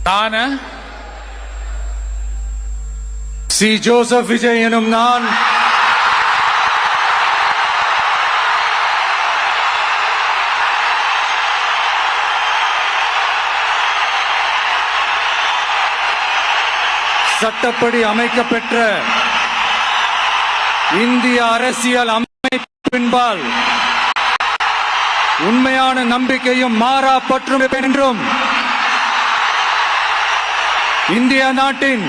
நான் C. Joseph Vijay எனும் நான் சட்டப்படி அமைக்கப்பெற்ற இந்திய அரசியல் அமைப்பின்பால் உண்மையான நம்பிக்கையும் மாறா பற்றும் என்றும் இந்திய நாட்டின்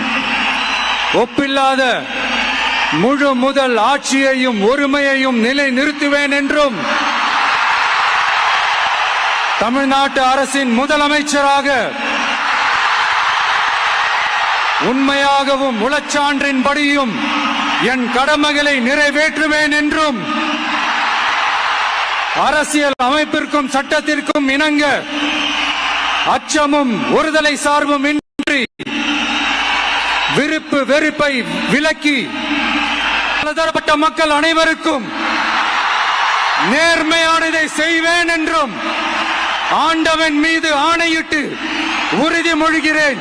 ஒப்பில்லாத முழு முதல் ஆட்சியையும் ஒருமையையும் நிலை நிறுத்துவேன் என்றும் தமிழ்நாட்டு அரசின் முதலமைச்சராக உண்மையாகவும் உளச்சான்றின்படியும் என் கடமைகளை நிறைவேற்றுவேன் என்றும் அரசியல் அமைப்பிற்கும் சட்டத்திற்கும் இணங்க அச்சமும் ஒருதலை சார்பும் இன்றி விருப்பு வெறுப்பை விலக்கி பலதரப்பட்ட மக்கள் அனைவருக்கும் நேர்மையானதை செய்வேன் என்றும் ஆண்டவன் மீது ஆணையிட்டு உறுதிமொழிகிறேன்.